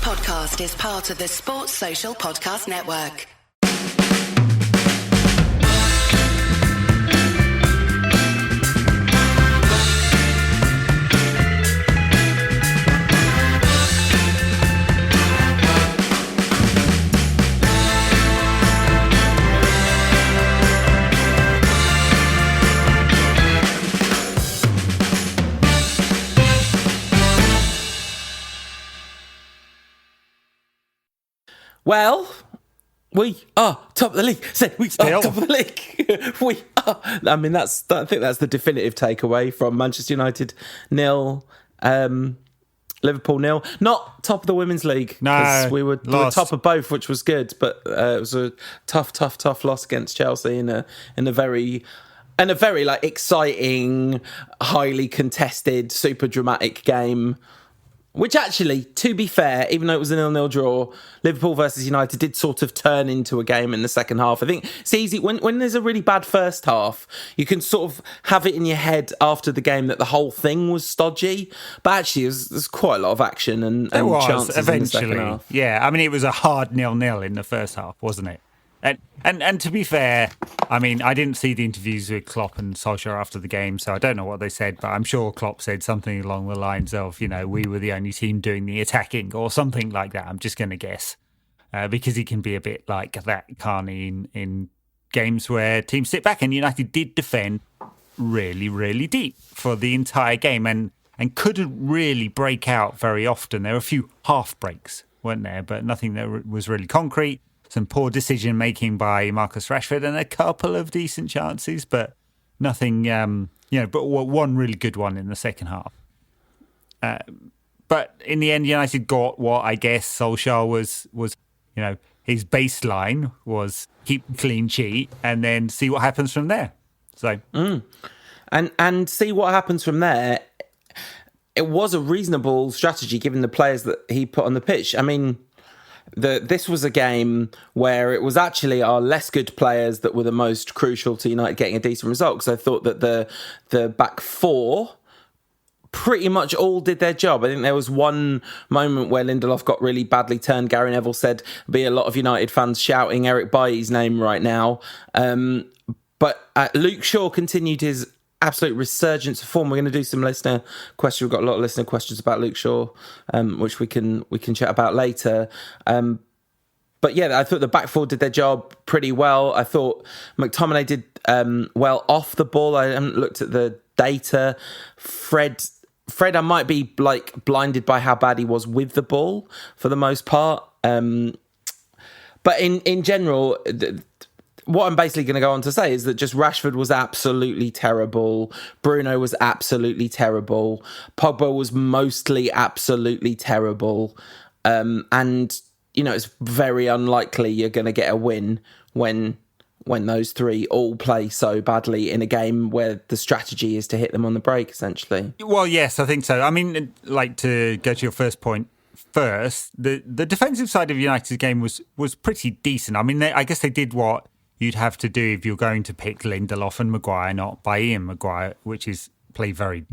podcast is part of the Sports Social Podcast Network. Well, we are top of the league. Say we are top of the league. We are. I mean, I think that's the definitive takeaway from Manchester United 0, Liverpool 0. Not top of the Women's League. No, we were top of both, which was good, but it was a tough loss against Chelsea in a very like exciting, highly contested, super dramatic game. Which actually, to be fair, even though it was a 0-0 draw, Liverpool versus United did sort of turn into a game in the second half. I think it's easy, when there's a really bad first half, you can sort of have it in your head after the game that the whole thing was stodgy. But actually, there's quite a lot of action and chances eventually. In the second half. Yeah, I mean, it was a hard 0-0 in the first half, wasn't it? And to be fair, I mean, I didn't see the interviews with Klopp and Solskjaer after the game, so I don't know what they said, but I'm sure Klopp said something along the lines of, we were the only team doing the attacking or something like that. I'm just going to guess, because he can be a bit like that, can't he, in games where teams sit back, and United did defend really, really deep for the entire game and couldn't really break out very often. There were a few half breaks, weren't there, but nothing that was really concrete. Some poor decision-making by Marcus Rashford and a couple of decent chances, but nothing, but one really good one in the second half. But in the end, United got what I guess Solskjaer was his baseline was keep the clean sheet and then see what happens from there. So, and see what happens from there. It was a reasonable strategy given the players that he put on the pitch. I mean, this was a game where it was actually our less good players that were the most crucial to United getting a decent result, because I thought that the back four pretty much all did their job. I think there was one moment where Lindelof got really badly turned. Gary Neville said there'd be a lot of United fans shouting Eric Bailly's name right now. But Luke Shaw continued his absolute resurgence of form. We're going to do some listener questions. We've got a lot of listener questions about Luke Shaw, which we can chat about later. But yeah, I thought the back four did their job pretty well. I thought McTominay did well off the ball. I haven't looked at the data. Fred, I might be like blinded by how bad he was with the ball for the most part. But in general, what I'm basically going to go on to say is that just Rashford was absolutely terrible. Bruno was absolutely terrible. Pogba was mostly absolutely terrible. And, it's very unlikely you're going to get a win when those three all play so badly in a game where the strategy is to hit them on the break, essentially. Well, yes, I think so. I mean, like, to go to your first point first, the defensive side of United's game was pretty decent. I mean, I guess they did what you'd have to do if you're going to pick Lindelof and Maguire, not by Ian Maguire, which is play very,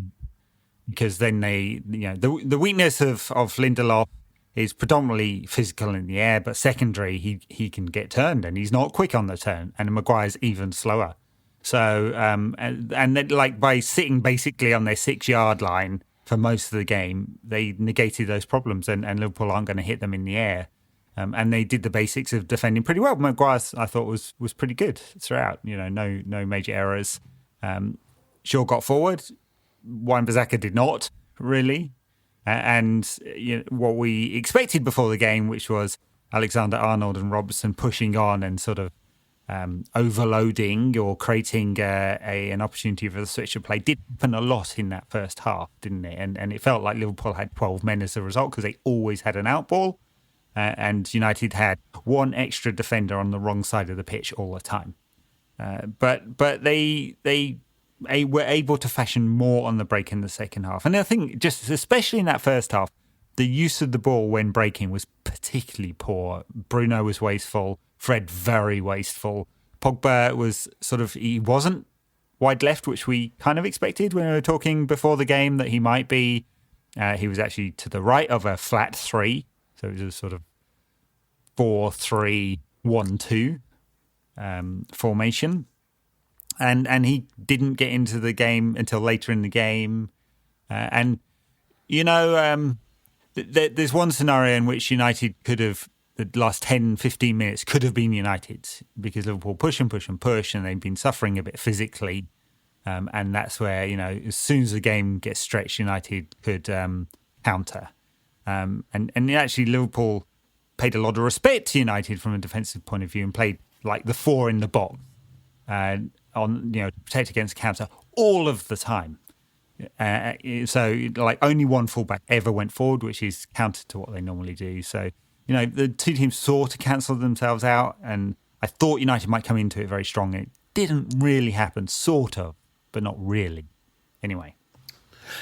because then the weakness of Lindelof is predominantly physical in the air, but secondary he can get turned and he's not quick on the turn, and Maguire's even slower. So and then, like, by sitting basically on their 6-yard line for most of the game, they negated those problems, and Liverpool aren't going to hit them in the air. And they did the basics of defending pretty well. Maguire, I thought, was pretty good throughout. No major errors. Shaw got forward. Wan-Bissaka did not, really. And what we expected before the game, which was Alexander-Arnold and Robertson pushing on and sort of overloading or creating an opportunity for the switch of play, did happen a lot in that first half, didn't it? And it felt like Liverpool had 12 men as a result, because they always had an outball. And United had one extra defender on the wrong side of the pitch all the time. But they were able to fashion more on the break in the second half. And I think, just especially in that first half, the use of the ball when breaking was particularly poor. Bruno was wasteful. Fred, very wasteful. Pogba was he wasn't wide left, which we kind of expected when we were talking before the game that he might be. He was actually to the right of a flat 3. So it was a sort of 4-3-1-2 formation. And he didn't get into the game until later in the game. There's one scenario in which United could have, the last 10, 15 minutes could have been United, because Liverpool push, and they've been suffering a bit physically. And that's where, as soon as the game gets stretched, United could counter. And actually, Liverpool paid a lot of respect to United from a defensive point of view and played like the four in the box to protect against counter all of the time. So only one fullback ever went forward, which is counter to what they normally do. So, the two teams sort of cancelled themselves out, and I thought United might come into it very strong. It didn't really happen, sort of, but not really. Anyway.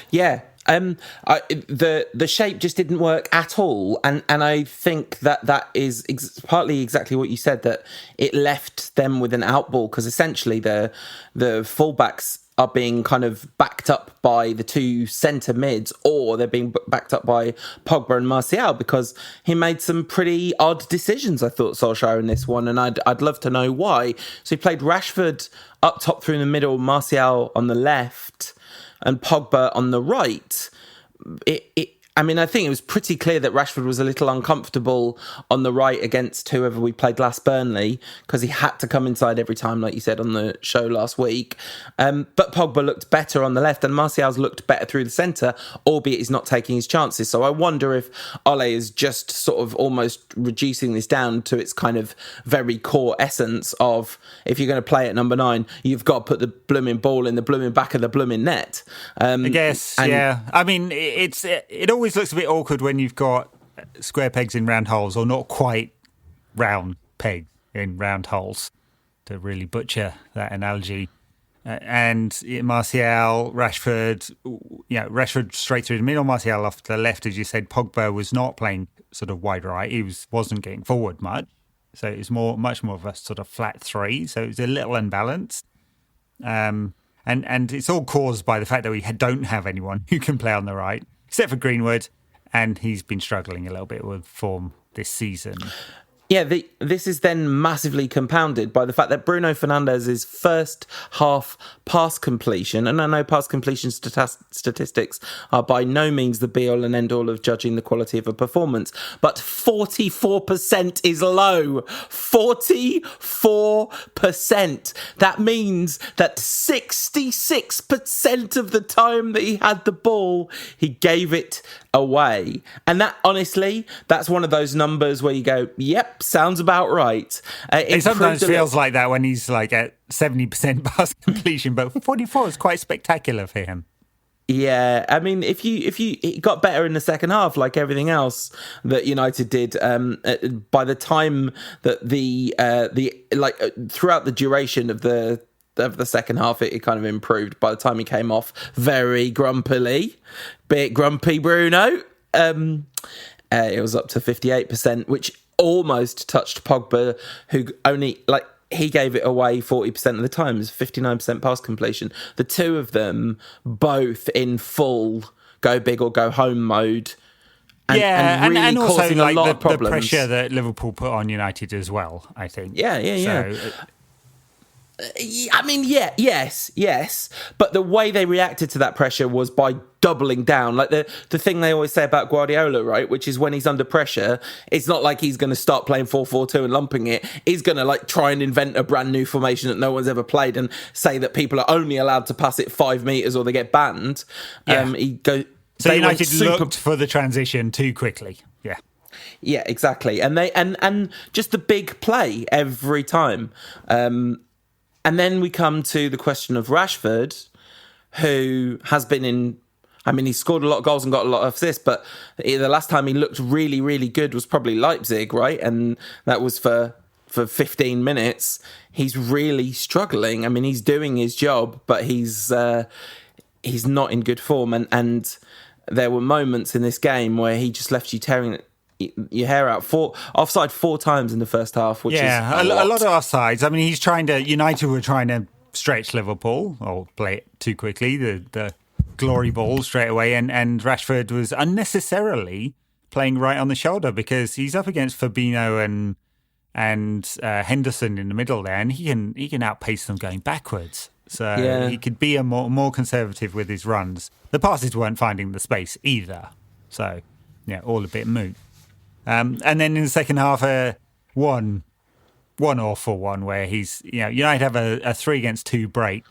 Yeah. The shape just didn't work at all, and I think that is partly exactly what you said, that it left them with an outball, because essentially the fullbacks are being kind of backed up by the two centre mids, or they're being backed up by Pogba and Martial, because he made some pretty odd decisions, I thought, Solskjaer, in this one, and I'd love to know why. So he played Rashford up top through the middle, Martial on the left, and Pogba on the right. I think it was pretty clear that Rashford was a little uncomfortable on the right against whoever we played last, Burnley, because he had to come inside every time, like you said on the show last week. But Pogba looked better on the left, and Martial's looked better through the centre, albeit he's not taking his chances. So I wonder if Ole is just sort of almost reducing this down to its kind of very core essence of, if you're going to play at number 9, you've got to put the blooming ball in the blooming back of the blooming net. I guess, yeah. I mean, it always looks a bit awkward when you've got square pegs in round holes, or not quite round pegs in round holes, to really butcher that analogy. And Martial, Rashford, Rashford straight through the middle, Martial off to the left, as you said. Pogba was not playing sort of wide right. He wasn't getting forward much. So it was much more of a sort of flat three. So it was a little unbalanced. And it's all caused by the fact that we don't have anyone who can play on the right, except for Greenwood, and he's been struggling a little bit with form this season. Yeah, this is then massively compounded by the fact that Bruno Fernandes's first half pass completion, and I know pass completion statistics are by no means the be-all and end-all of judging the quality of a performance, but 44% is low. 44%. That means that 66% of the time that he had the ball, he gave it away. And that, honestly, that's one of those numbers where you go, yep, sounds about right. It sometimes feels like that when he's like at 70% pass completion, but 44 is quite spectacular for him. Yeah, I mean, if you it got better in the second half, like everything else that United did. By the time that throughout the duration of the second half, it kind of improved. By the time he came off, very grumpily, bit grumpy Bruno. It was up to 58%, which almost touched Pogba, who only, he gave it away 40% of the time. It was 59% pass completion. The two of them both in full go big or go home mode. And really also causing a lot of problems. The pressure that Liverpool put on United as well, I think. Yeah. I mean, yes. But the way they reacted to that pressure was by doubling down. Like the thing they always say about Guardiola, right? Which is when he's under pressure, it's not like he's going to start playing 4-4-2 and lumping it. He's going to try and invent a brand new formation that no one's ever played and say that people are only allowed to pass it 5 meters or they get banned. Yeah. So United looked for the transition too quickly. Yeah, exactly. And they and just the big play every time. And then we come to the question of Rashford, who has been in... I mean, he scored a lot of goals and got a lot of assists, but the last time he looked really, really good was probably Leipzig, right? And that was for 15 minutes. He's really struggling. I mean, he's doing his job, but he's not in good form. And there were moments in this game where he just left you tearing your hair out. Offside 4 times in the first half, which is a lot of offsides. I mean, United were trying to stretch Liverpool or play it too quickly, the glory ball straight away, and Rashford was unnecessarily playing right on the shoulder, because he's up against Fabinho and Henderson in the middle there, and he can outpace them going backwards. So he could be a more conservative with his runs. The passes weren't finding the space either. So, all a bit moot. And then in the second half, one awful one where he's, United have a 3-against-2 break.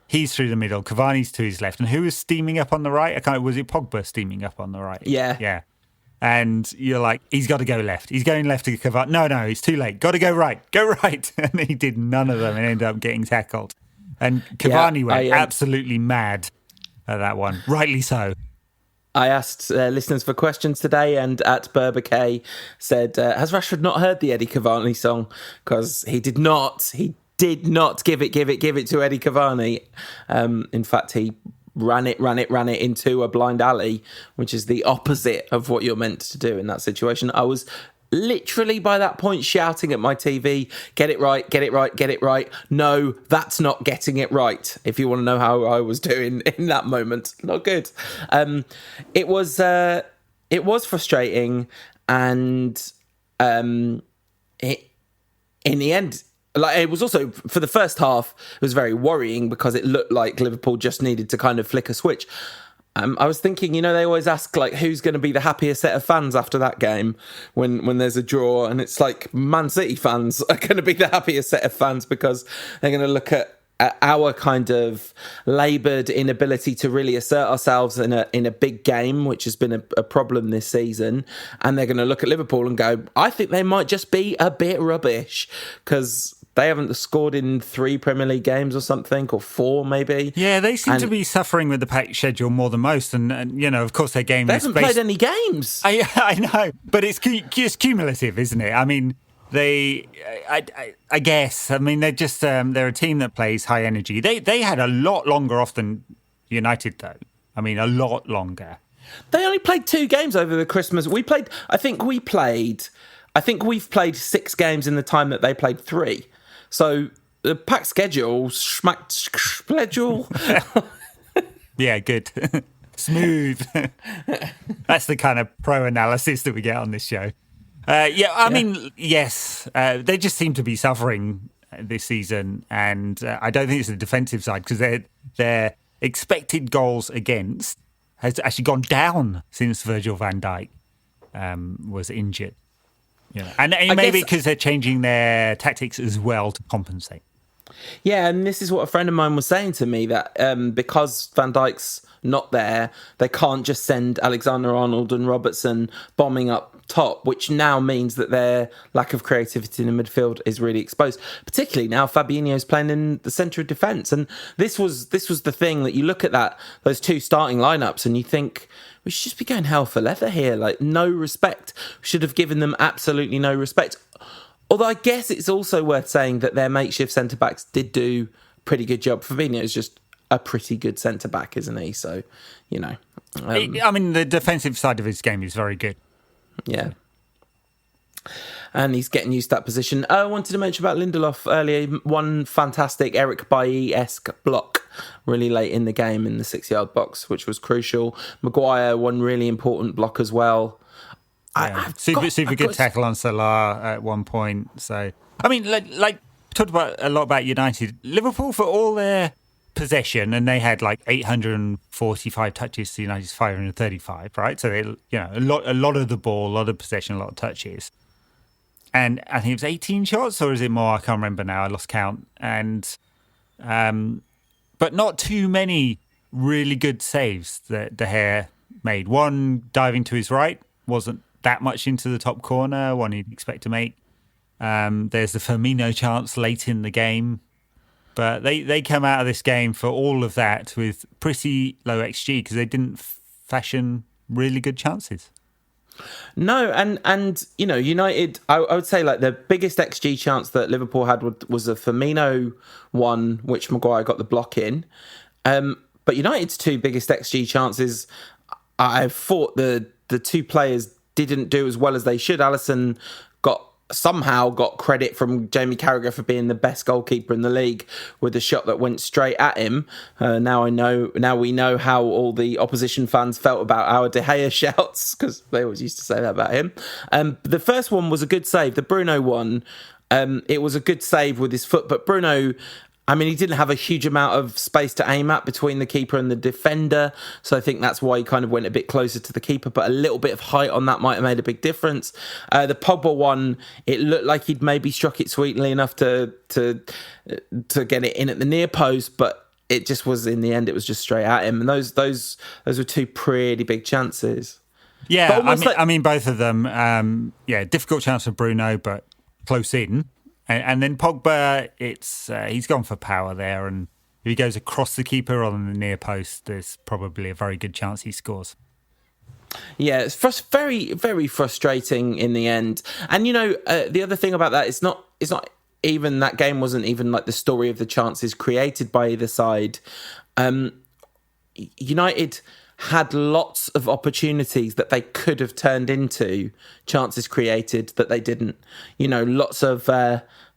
He's through the middle, Cavani's to his left. And who was steaming up on the right? Was it Pogba steaming up on the right? Yeah. Yeah. And you're like, he's got to go left. He's going left to Cavani. No, it's too late. Got to go right. Go right. And he did none of them and ended up getting tackled. And Cavani went absolutely mad at that one. Rightly so. I asked listeners for questions today, and at Berberk said, has Rashford not heard the Eddie Cavani song? Because he did not give it to Eddie Cavani. In fact, he ran it into a blind alley, which is the opposite of what you're meant to do in that situation. I was literally by that point shouting at my TV, get it right, get it right, get it right. No, that's not getting it right. If you want to know how I was doing in that moment, not good. It was frustrating, and in the end, it was also, for the first half, it was very worrying because it looked like Liverpool just needed to kind of flick a switch. I was thinking, they always ask, who's going to be the happiest set of fans after that game when there's a draw, and it's like Man City fans are going to be the happiest set of fans because they're going to look at our kind of laboured inability to really assert ourselves in a big game, which has been a problem this season, and they're going to look at Liverpool and go, I think they might just be a bit rubbish because they haven't scored in 3 Premier League games or something, or 4 maybe. Yeah, they seem to be suffering with the packed schedule more than most. And of course, their game they haven't played any games. I know, but it's just cumulative, isn't it? I mean, I guess, they're just, they're a team that plays high energy. They had a lot longer off than United, though. A lot longer. They only played 2 games over the Christmas. I think we've played 6 games in the time that they played 3. So the packed schedule, Yeah, good. Smooth. That's the kind of pro analysis that we get on this show. Yes, they just seem to be suffering this season, and I don't think it's the defensive side because their expected goals against has actually gone down since Virgil van Dijk was injured. Yeah, and maybe because they're changing their tactics as well to compensate. Yeah, and this is what a friend of mine was saying to me, that because Van Dijk's not there, they can't just send Alexander-Arnold and Robertson bombing up top, which now means that their lack of creativity in the midfield is really exposed, particularly now Fabinho's playing in the centre of defence. And this was the thing that you look at those 2 starting lineups and you think, we should just be going hell for leather here. No respect. We should have given them absolutely no respect. Although I guess it's also worth saying that their makeshift centre-backs did do a pretty good job. Fabinho is just a pretty good centre-back, isn't he? So, the defensive side of his game is very good. Yeah. And he's getting used to that position. I wanted to mention about Lindelof earlier. One fantastic Eric Bailly-esque block really late in the game in the 6-yard box, which was crucial. Maguire, one really important block as well. Yeah. Super good tackle on Salah at one point. So, talked a lot about United. Liverpool, for all their possession, and they had 845 touches to United's 535, right? So they, a lot of the ball, a lot of possession, a lot of touches. And I think it was 18 shots, or is it more? I can't remember now. I lost count. And but not too many really good saves that De Gea made. One diving to his right wasn't that much into the top corner, one you'd expect to make. There's the Firmino chance late in the game. But they come out of this game for all of that with pretty low XG because they didn't fashion really good chances. No, and United, I would say the biggest XG chance that Liverpool had was a Firmino one, which Maguire got the block in. But United's 2 biggest XG chances, I thought the 2 players didn't do as well as they should. Alisson got somehow got credit from Jamie Carragher for being the best goalkeeper in the league with a shot that went straight at him. Now we know how all the opposition fans felt about our De Gea shouts, because they always used to say that about him. The first one was a good save. The Bruno one, it was a good save with his foot, but Bruno, I mean, he didn't have a huge amount of space to aim at between the keeper and the defender. So I think that's why he kind of went a bit closer to the keeper, but a little bit of height on that might have made a big difference. The Pogba one, it looked like he'd maybe struck it sweetly enough to get it in at the near post, but it just was, in the end, it was just straight at him. And those were two pretty big chances. Yeah, I mean, both of them, difficult chance for Bruno, but close in. And then Pogba, he's gone for power there, and if he goes across the keeper on the near post, there's probably a very good chance he scores. Yeah, it's very, very frustrating in the end. And the other thing about that, it's not even, that game wasn't even like the story of the chances created by either side. United had lots of opportunities that they could have turned into chances created that they didn't. Lots of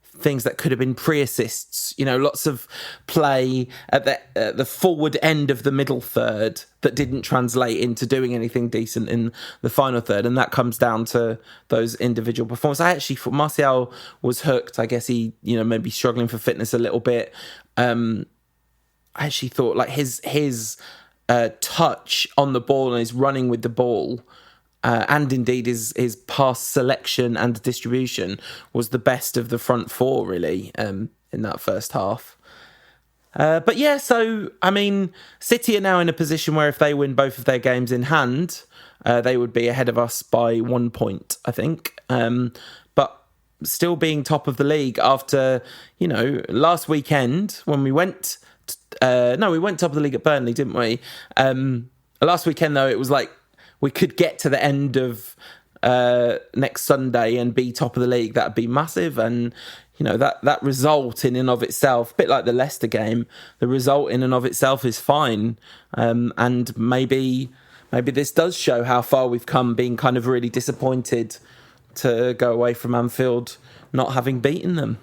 things that could have been pre-assists. Lots of play at the forward end of the middle third that didn't translate into doing anything decent in the final third, and that comes down to those individual performances. I actually thought Martial was hooked. I guess he, maybe struggling for fitness a little bit. I actually thought like his touch on the ball and his running with the ball, and indeed his pass selection and distribution was the best of the front four, really, in that first half. But yeah, so, I mean, City are now in a position where if they win both of their games in hand, they would be ahead of us by 1 point, I think. But still being top of the league after, last weekend when we went... we went top of the league at Burnley, didn't we? Last weekend, though, it was like we could get to the end of next Sunday and be top of the league. That would be massive. And, that result in and of itself, a bit like the Leicester game, the result in and of itself is fine. And maybe this does show how far we've come, being kind of really disappointed to go away from Anfield not having beaten them.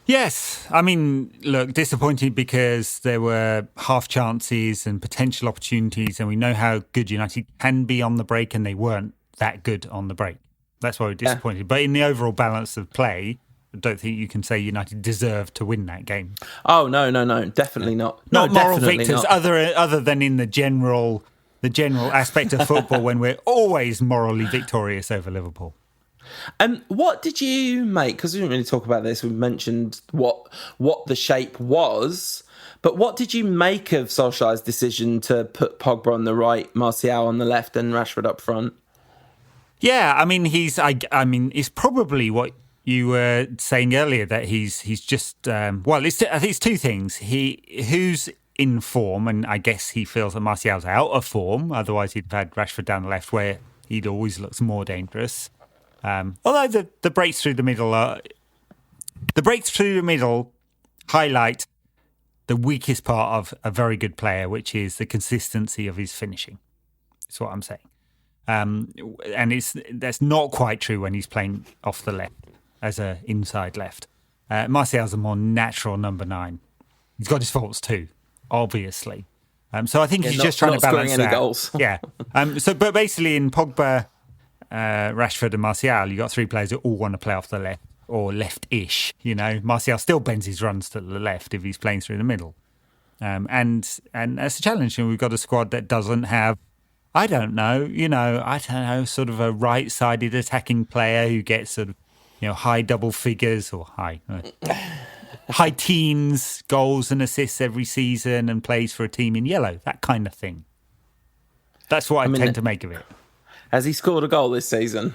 Yes, I mean, look, disappointed because there were half chances and potential opportunities, and we know how good United can be on the break, and they weren't that good on the break. That's why we're disappointed. Yeah. But in the overall balance of play, I don't think you can say United deserved to win that game. Oh, no, definitely not. Not moral victors, other than in the general aspect of football when we're always morally victorious over Liverpool. What did you make? Because we didn't really talk about this. We mentioned what the shape was, but what did you make of Solskjaer's decision to put Pogba on the right, Martial on the left, and Rashford up front? Yeah, I mean, it's probably what you were saying earlier, that he's just I think it's two things. Who's in form, and I guess he feels that Martial's out of form. Otherwise, he'd have had Rashford down the left, where he'd always looks more dangerous. Although the breaks through the middle highlight the weakest part of a very good player, which is the consistency of his finishing. That's what I'm saying. And that's not quite true when he's playing off the left as an inside left. Martial's a more natural number 9. He's got his faults too, obviously. So I think he's just trying to balance any that. Goals. Yeah. But basically in Pogba, Rashford and Martial, you got 3 players who all want to play off the left or left-ish. Martial still bends his runs to the left if he's playing through the middle. And that's a challenge. And we've got a squad that doesn't have, I don't know, sort of a right-sided attacking player who gets sort of, high double figures or high teens goals and assists every season and plays for a team in yellow, that kind of thing. That's what I tend to make of it. Has he scored a goal this season?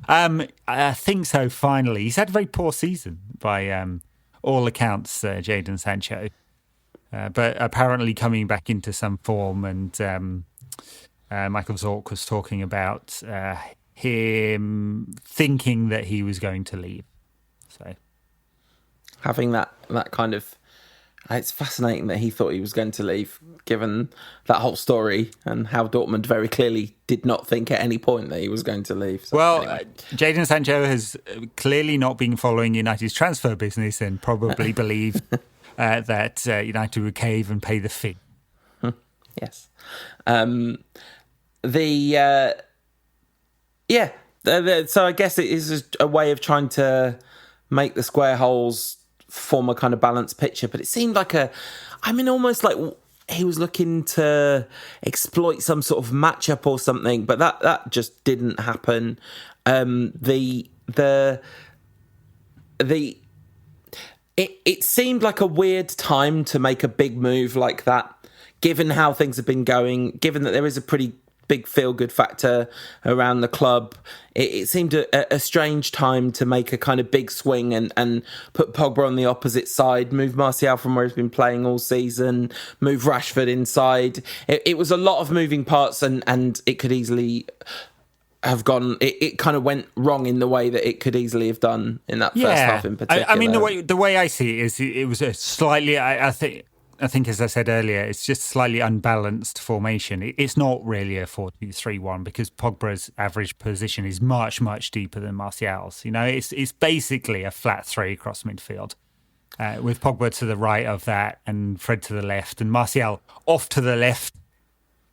I think so, finally. He's had a very poor season by all accounts, Jadon Sancho. But apparently coming back into some form, and Michael Zorc was talking about him thinking that he was going to leave. So, having that kind of It's fascinating that he thought he was going to leave, given that whole story and how Dortmund very clearly did not think at any point that he was going to leave. So, well, anyway. Jadon Sancho has clearly not been following United's transfer business and probably believed that United would cave and pay the fee. Yes. So I guess it is a way of trying to make the square holes form a kind of balanced picture, but it seemed like almost like he was looking to exploit some sort of matchup or something, but that just didn't happen. It seemed like a weird time to make a big move like that, given how things have been going, given that there is a pretty big feel-good factor around the club. It seemed a strange time to make a kind of big swing and put Pogba on the opposite side, move Martial from where he's been playing all season, move Rashford inside. It was a lot of moving parts and it could easily have gone... It kind of went wrong in the way that it could easily have done in that first half in particular. I mean, the way I see it is it was a slightly... I think, as I said earlier, it's just slightly unbalanced formation. It's not really a 4-2-3-1 because Pogba's average position is much, much deeper than Martial's. It's basically a flat three across midfield with Pogba to the right of that and Fred to the left and Martial off to the left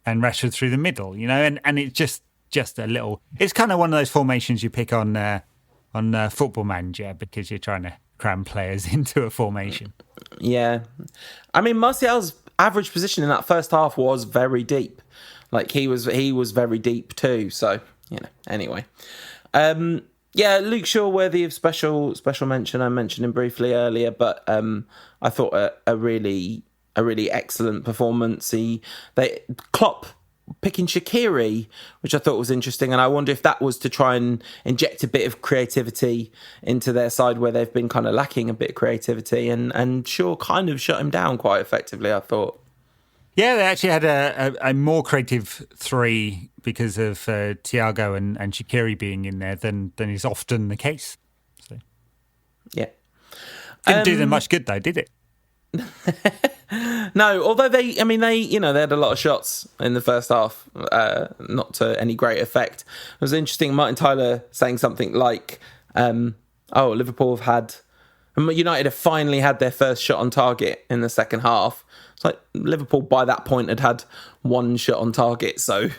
and Rashford through the middle, and it's just a little... It's kind of one of those formations you pick on Football Manager because you're trying to cram players into a formation. Yeah. I mean, Martial's average position in that first half was very deep. Like, he was very deep too. So, anyway. Luke Shaw worthy of special mention. I mentioned him briefly earlier, but I thought a really excellent performance. Klopp picking Shaqiri, which I thought was interesting, and I wonder if that was to try and inject a bit of creativity into their side where they've been kind of lacking a bit of creativity, and Shaw kind of shut him down quite effectively, I thought. Yeah, they actually had a more creative three because of Thiago and Shaqiri being in there than is often the case. So. Yeah. Didn't do them much good though, did it? No, although they had a lot of shots in the first half, not to any great effect. It was interesting, Martin Tyler saying something like, Liverpool United have finally had their first shot on target in the second half. It's like Liverpool by that point had one shot on target, so,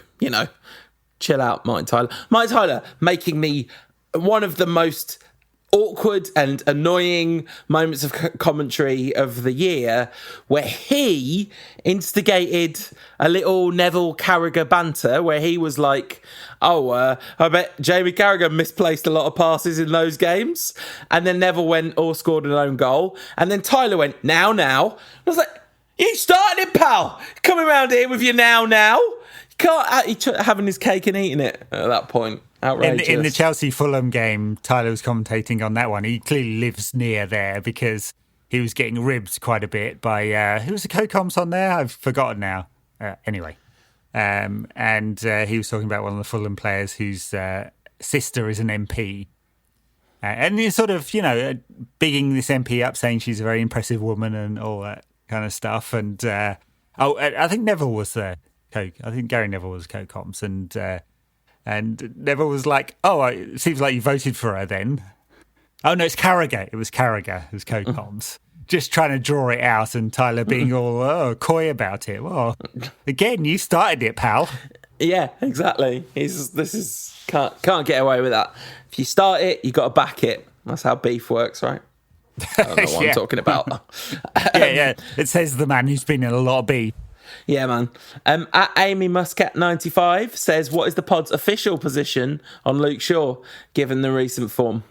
chill out, Martin Tyler. Martin Tyler making me one of the most awkward and annoying moments of commentary of the year, where he instigated a little Neville Carragher banter where he was like, I bet Jamie Carragher misplaced a lot of passes in those games, and then Neville went or scored an own goal, and then Tyler went now I was like, you started it, pal, coming around here with your now you can't having his cake and eating it at that point. In the Chelsea-Fulham game, Tyler was commentating on that one. He clearly lives near there because he was getting ribbed quite a bit by... who was the co-coms on there? I've forgotten now. Anyway. And he was talking about one of the Fulham players whose sister is an MP. And he's sort of, bigging this MP up, saying she's a very impressive woman and all that kind of stuff. And I think Neville was there. I think Gary Neville was co-coms. And Neville was like, it seems like you voted for her then. Oh, no, it's Carragher. It was Carragher who's co-coms. Just trying to draw it out and Tyler being all coy about it. Well, again, you started it, pal. Yeah, exactly. Can't get away with that. If you start it, you got to back it. That's how beef works, right? I don't know what I'm talking about. Yeah. It says the man who's been in a lot of beef. Yeah, man. At Amy Muscat 95 says, what is the pod's official position on Luke Shaw, given the recent form?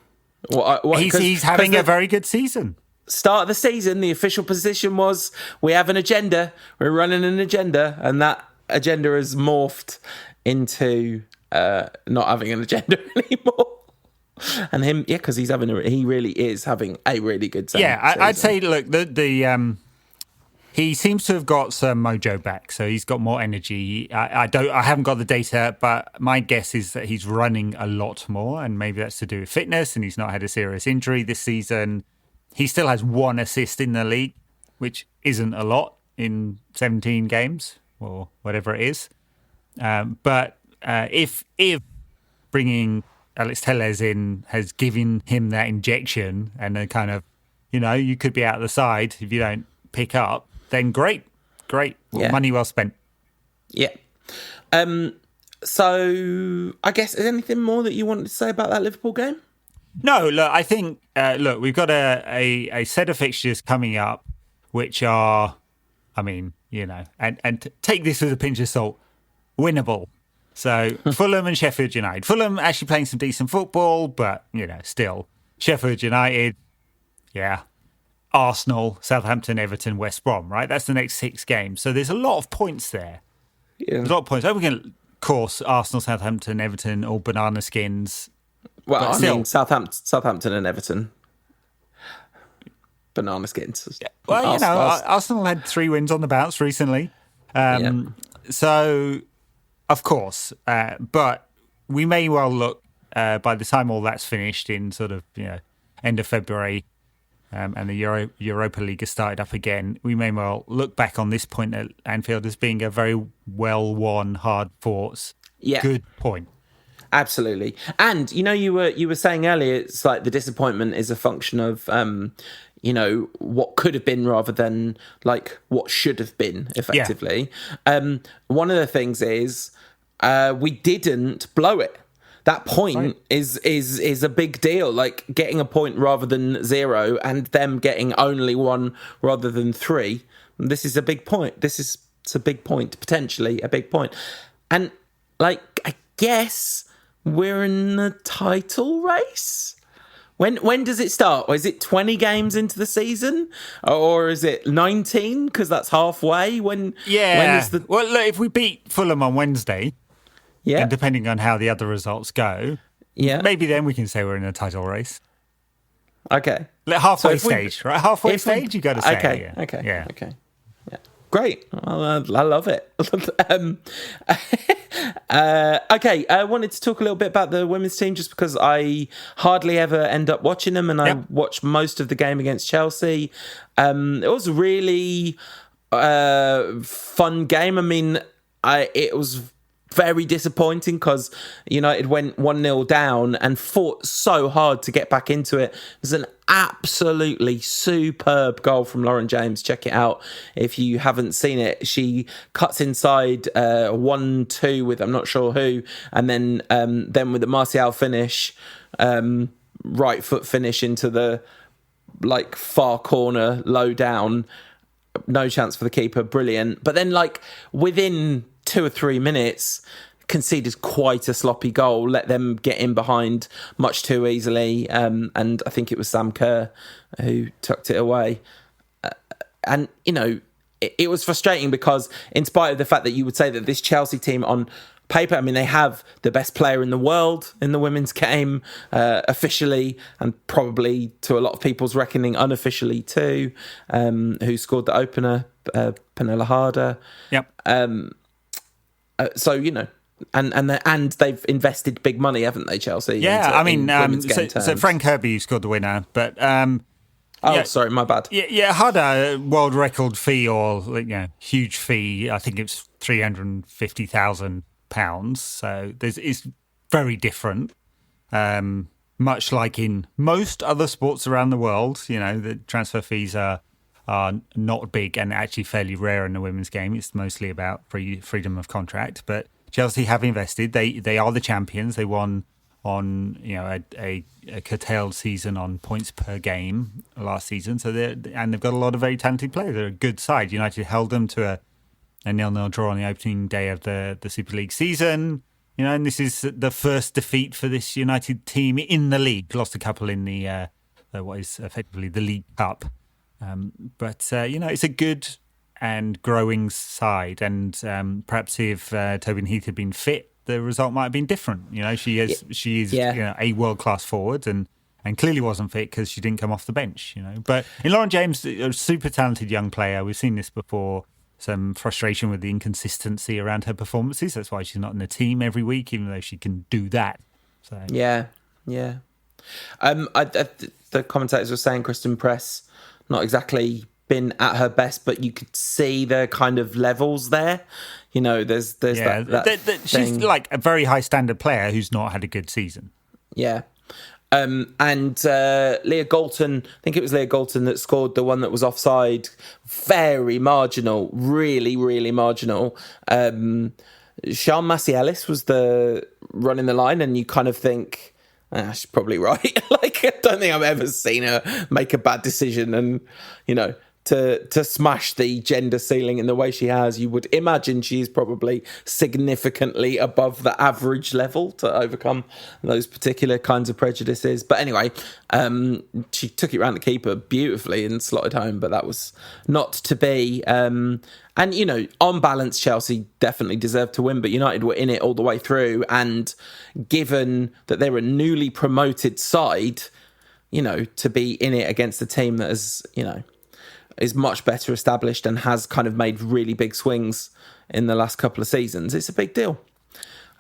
He's having a very good season. Start of the season, the official position was, we have an agenda, we're running an agenda, and that agenda has morphed into not having an agenda anymore. And him, because he really is having a really good season. Yeah, I'd say, look, he seems to have got some mojo back, so he's got more energy. I haven't got the data, but my guess is that he's running a lot more, and maybe that's to do with fitness, and he's not had a serious injury this season. He still has one assist in the league, which isn't a lot in 17 games or whatever it is. But if bringing Alex Telles in has given him that injection and a kind of, you could be out the side if you don't pick up, then great. Money well spent. Yeah. So I guess, is there anything more that you wanted to say about that Liverpool game? No, look, I think, we've got a set of fixtures coming up, which are, and take this with a pinch of salt, winnable. So Fulham and Sheffield United. Fulham actually playing some decent football, but, still. Sheffield United, yeah. Arsenal, Southampton, Everton, West Brom, right? That's the next 6 games. So there's a lot of points there. Yeah. There's a lot of points. We can, of course, Arsenal, Southampton, Everton, all banana skins. Well, Southampton and Everton. Banana skins. Yeah. Well, Arsenal had 3 wins on the bounce recently. So, of course. But we may well look, by the time all that's finished in sort of, end of February, and the Europa League has started up again, we may well look back on this point at Anfield as being a very well-won, hard-fought, good point. Absolutely. And, you were saying earlier, it's like the disappointment is a function of, what could have been rather than, like, what should have been, effectively. Yeah. One of the things is we didn't blow it. That point is a big deal, like getting a point rather than 0 and them getting only 1 rather than 3. This is a big point. It's a big point, potentially a big point. And, like, I guess we're in the title race? When does it start? Or is it 20 games into the season? Or is it 19? Because that's halfway. When is the... Well, look, if we beat Fulham on Wednesday... Yeah. And depending on how the other results go, maybe then we can say we're in a title race. Okay. Halfway stage, right? Halfway stage, you got to say. Okay. Yeah. Great. Well, I love it. Okay, I wanted to talk a little bit about the women's team just because I hardly ever end up watching them, and I watched most of the game against Chelsea. It was a really fun game. It was very disappointing because United went 1-0 down and fought so hard to get back into it. It was an absolutely superb goal from Lauren James. Check it out if you haven't seen it. She cuts inside 1-2 with I'm not sure who, and then with the Martial finish, right foot finish into the far corner, low down, no chance for the keeper, brilliant. But then within 2 or 3 minutes, conceded quite a sloppy goal, let them get in behind much too easily, and I think it was Sam Kerr who tucked it away. And, it was frustrating because in spite of the fact that you would say that this Chelsea team on paper, they have the best player in the world in the women's game, officially, and probably to a lot of people's reckoning unofficially too, who scored the opener, Penella Harder. Yep. So, and they've invested big money, haven't they, Chelsea? So Frank Kirby scored the winner, but... sorry, my bad. Yeah, had a world record fee or huge fee. I think it's £350,000. So it's very different. Much like in most other sports around the world, the transfer fees are not big and actually fairly rare in the women's game. It's mostly about freedom of contract. But Chelsea have invested. They are the champions. They won on a curtailed season on points per game last season. So they've got a lot of very talented players. They're a good side. United held them to a 0-0 draw on the opening day of the Super League season. And this is the first defeat for this United team in the league. Lost a couple in the what is effectively the League Cup. But it's a good and growing side. And perhaps if Tobin Heath had been fit, the result might have been different. She is a world-class forward and clearly wasn't fit because she didn't come off the bench. But in Lauren James, a super talented young player. We've seen this before. Some frustration with the inconsistency around her performances. That's why she's not in the team every week, even though she can do that. So yeah. The commentators were saying Kristen Press not exactly been at her best, but you could see the kind of levels there. You know, there's that she's like a very high standard player who's not had a good season. Yeah. And Leah Galton, I think it was Leah Galton that scored the one that was offside. Very marginal, really, really marginal. Sian Massey-Ellis was the running the line, and you kind of think, she's probably right. Like, I don't think I've ever seen her make a bad decision. And, you know, to smash the gender ceiling in the way she has, you would imagine she's probably significantly above the average level to overcome those particular kinds of prejudices. But anyway, she took it around the keeper beautifully and slotted home, but that was not to be. And, you know, on balance, Chelsea definitely deserved to win, but United were in it all the way through. And given that they're a newly promoted side, you know, to be in it against a team that is, you know, is much better established and has kind of made really big swings in the last couple of seasons, it's a big deal.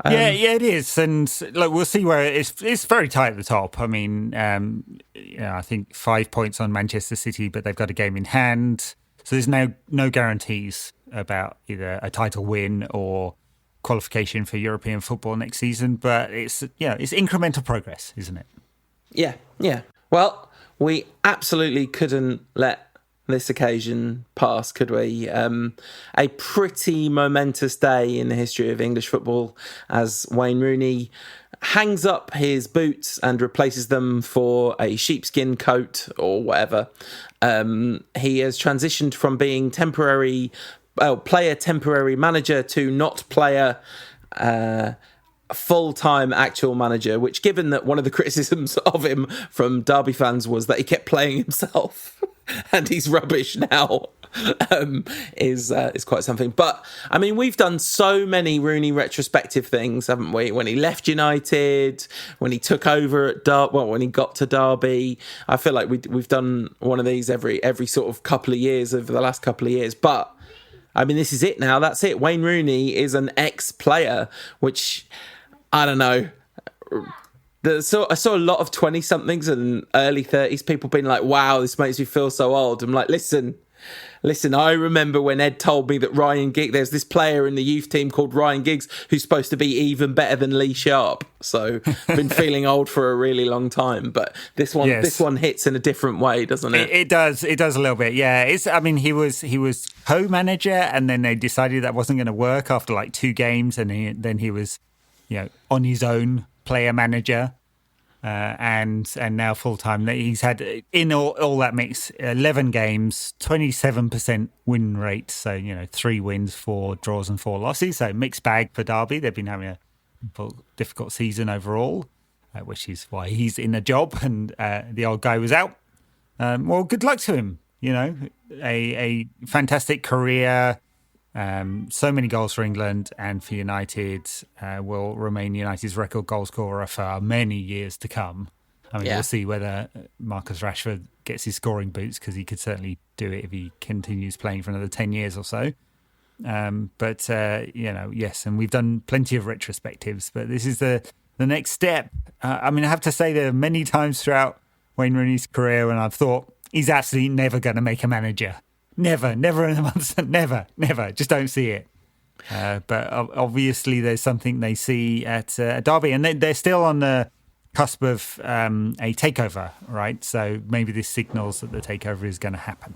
Yeah, it is, and like we'll see where it's very tight at the top. I mean, I think 5 points on Manchester City, but they've got a game in hand, so there's no guarantees about either a title win or qualification for European football next season. But it's incremental progress, isn't it? Yeah. Well, we absolutely couldn't let this occasion pass, could we? A pretty momentous day in the history of English football as Wayne Rooney hangs up his boots and replaces them for a sheepskin coat or whatever. He has transitioned from being player temporary manager to not player full-time actual manager, which, given that one of the criticisms of him from Derby fans was that he kept playing himself and he's rubbish now, is quite something. But I mean, we've done so many Rooney retrospective things, haven't we? When he left United, when he took over at when he got to Derby. I feel like we've done one of these every sort of couple of years over the last couple of years. But I mean, this is it now. That's it. Wayne Rooney is an ex-player, which, I don't know. I saw a lot of 20-somethings and early 30s people being like, wow, this makes me feel so old. I'm like, listen, I remember when Ed told me that Ryan Giggs, there's this player in the youth team called Ryan Giggs who's supposed to be even better than Lee Sharp. So I've been feeling old for a really long time. But this one hits in a different way, doesn't it? It does a little bit, yeah. He was co-manager, and then they decided that wasn't going to work after like 2 games, and then he was, you know, on his own player manager, and now full time. He's had in all that mix 11 games, 27% win rate. So, you know, 3 wins, 4 draws, and 4 losses. So mixed bag for Derby. They've been having a difficult season overall, which is why he's in a job and the old guy was out. Well, good luck to him. You know, a fantastic career. So many goals for England and for United, will remain United's record goal scorer for many years to come. I mean, We'll see whether Marcus Rashford gets his scoring boots, because he could certainly do it if he continues playing for another 10 years or so. Yes, and we've done plenty of retrospectives, but this is the next step. I have to say there are many times throughout Wayne Rooney's career when I've thought he's absolutely never going to make a manager. Never in a month. Never. Just don't see it. But obviously there's something they see at Derby, and they're still on the cusp of a takeover, right? So maybe this signals that the takeover is going to happen.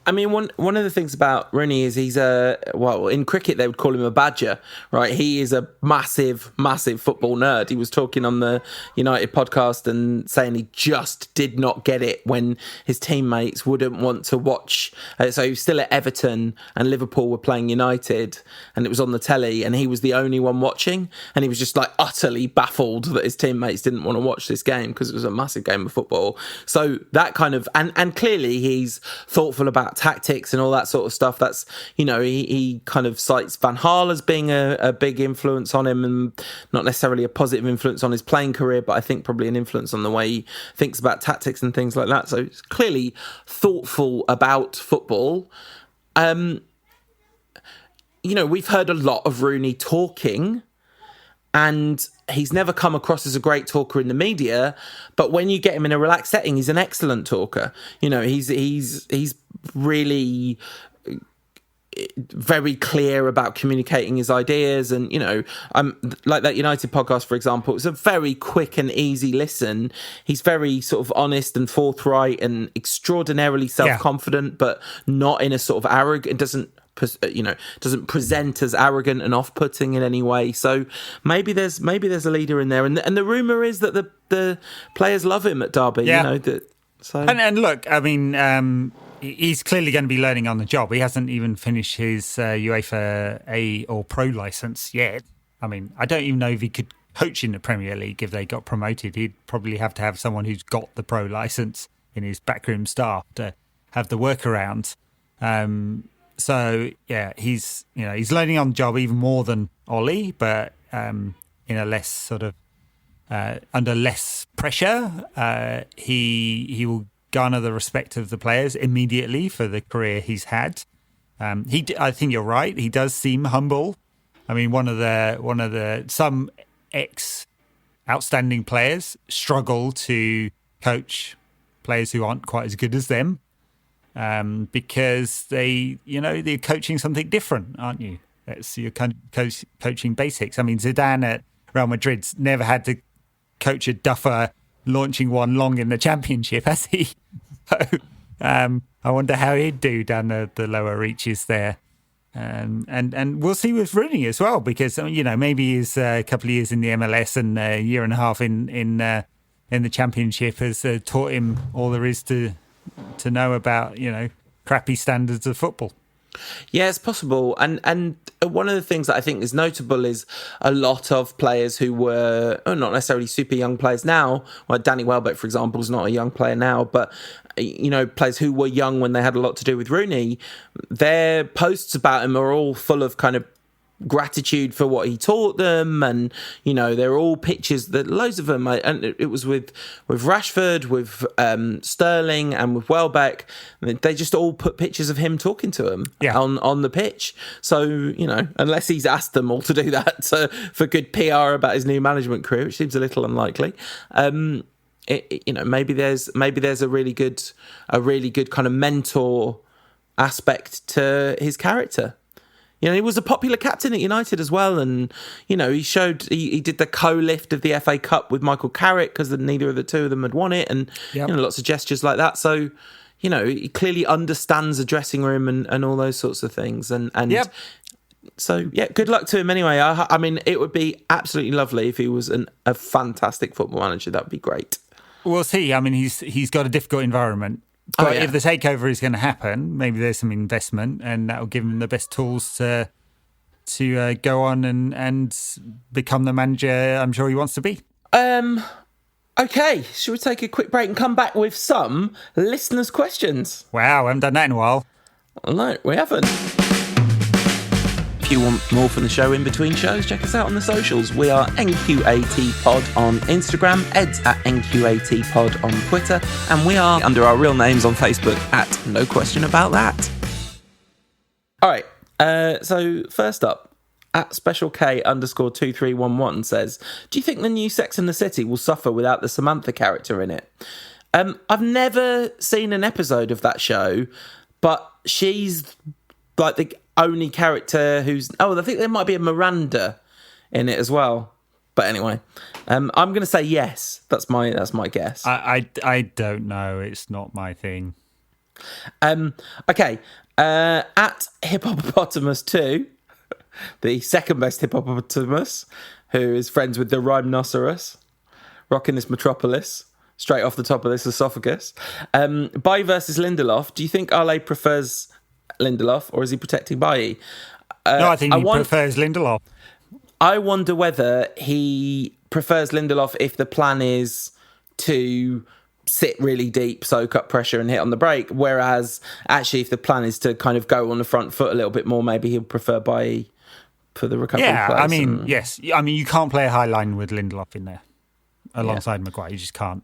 I mean, one of the things about Rooney is he's in cricket they would call him a badger, right? He is a massive, massive football nerd. He was talking on the United podcast and saying he just did not get it when his teammates wouldn't want to watch. So he was still at Everton and Liverpool were playing United and it was on the telly and he was the only one watching, and he was just like utterly baffled that his teammates didn't want to watch this game because it was a massive game of football. So that kind of, and clearly he's thoughtful about tactics and all that sort of stuff. That's, you know, he kind of cites Van Gaal as being a big influence on him, and not necessarily a positive influence on his playing career, but I think probably an influence on the way he thinks about tactics and things like that. So he's clearly thoughtful about football. You know, we've heard a lot of Rooney talking, and he's never come across as a great talker in the media, but when you get him in a relaxed setting, he's an excellent talker. You know, he's really very clear about communicating his ideas, and like that United podcast, for example, it's a very quick and easy listen. He's very sort of honest and forthright and extraordinarily self-confident, but not in a sort of arrogant. Doesn't present as arrogant and off-putting in any way. So maybe there's a leader in there, and the rumor is that the players love him at Derby. And look, I mean, he's clearly going to be learning on the job. He hasn't even finished his UEFA A or Pro license yet. I mean, I don't even know if he could coach in the Premier League if they got promoted. He'd probably have to have someone who's got the Pro license in his backroom staff to have the workaround. So yeah, he's learning on the job even more than Ole, but in a less sort of under less pressure. He will garner the respect of the players immediately for the career he's had. I think you're right. He does seem humble. I mean, some outstanding players struggle to coach players who aren't quite as good as them, because they're coaching something different, aren't you? That's your kind of coaching basics. I mean, Zidane at Real Madrid's never had to coach a duffer launching one long in the Championship, has he? So, I wonder how he'd do down the lower reaches there. And we'll see with Rooney as well, because maybe he's a couple of years in the MLS and a year and a half in the Championship has taught him all there is to know about crappy standards of football. Yeah, it's possible. And one of the things that I think is notable is a lot of players who were not necessarily super young players now, like Danny Welbeck, for example, is not a young player now, but players who were young when they had a lot to do with Rooney, their posts about him are all full of kind of gratitude for what he taught them, and they're all pictures that loads of them, and it was with Rashford, with Sterling, and with Welbeck. They just all put pictures of him talking to them on the pitch. So unless he's asked them all to do that for good PR about his new management career, which seems a little unlikely. Maybe there's a really good kind of mentor aspect to his character. He was a popular captain at United as well, and he did the co-lift of the FA Cup with Michael Carrick because neither of the two of them had won it, and lots of gestures like that. So he clearly understands the dressing room and all those sorts of things. So good luck to him anyway. I mean, it would be absolutely lovely if he was a fantastic football manager. That would be great. We'll see. I mean, he's got a difficult environment. But if the takeover is going to happen, maybe there's some investment, and that will give him the best tools to go on and become the manager I'm sure he wants to be. Okay, should we take a quick break and come back with some listeners' questions? Wow, I haven't done that in a while. No, we haven't. If you want more from the show in between shows, check us out on the socials. We are NQAT Pod on Instagram, Ed's at NQAT Pod on Twitter, and we are under our real names on Facebook at No Question About That. All right, so first up, at Special K _2311 says, do you think the new Sex and the City will suffer without the Samantha character in it? I've never seen an episode of that show, but she's like the only character who's... I think there might be a Miranda in it as well. But anyway, I'm going to say yes. That's my guess. I don't know. It's not my thing. Okay. At Hippopotamus2, the second best hippopotamus, who is friends with the rhinoceros, rocking this metropolis, straight off the top of this esophagus. Bailly versus Lindelof. Do you think Ale prefers Lindelof, or is he protecting Bailly? No, I think he prefers Lindelof. I wonder whether he prefers Lindelof if the plan is to sit really deep, soak up pressure and hit on the break, whereas actually if the plan is to kind of go on the front foot a little bit more, maybe he'll prefer Bailly for the recovery plays. I mean, yes. I mean, you can't play a high line with Lindelof in there alongside Maguire. You just can't.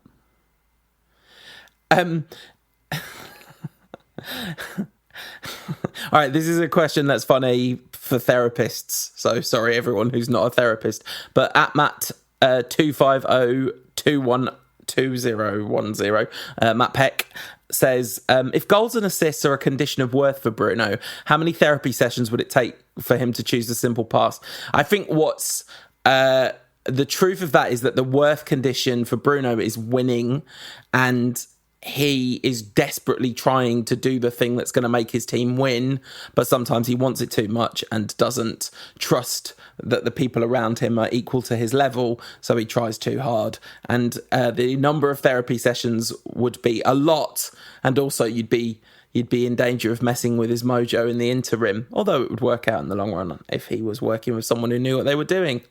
All right, this is a question that's funny for therapists. So sorry, everyone who's not a therapist. But at Matt 250212 2010, Matt Peck says, if goals and assists are a condition of worth for Bruno, how many therapy sessions would it take for him to choose a simple pass? I think what's the truth of that is that the worth condition for Bruno is winning, and he is desperately trying to do the thing that's going to make his team win, but sometimes he wants it too much and doesn't trust that the people around him are equal to his level, so he tries too hard. And the number of therapy sessions would be a lot, and also you'd be in danger of messing with his mojo in the interim, although it would work out in the long run if he was working with someone who knew what they were doing.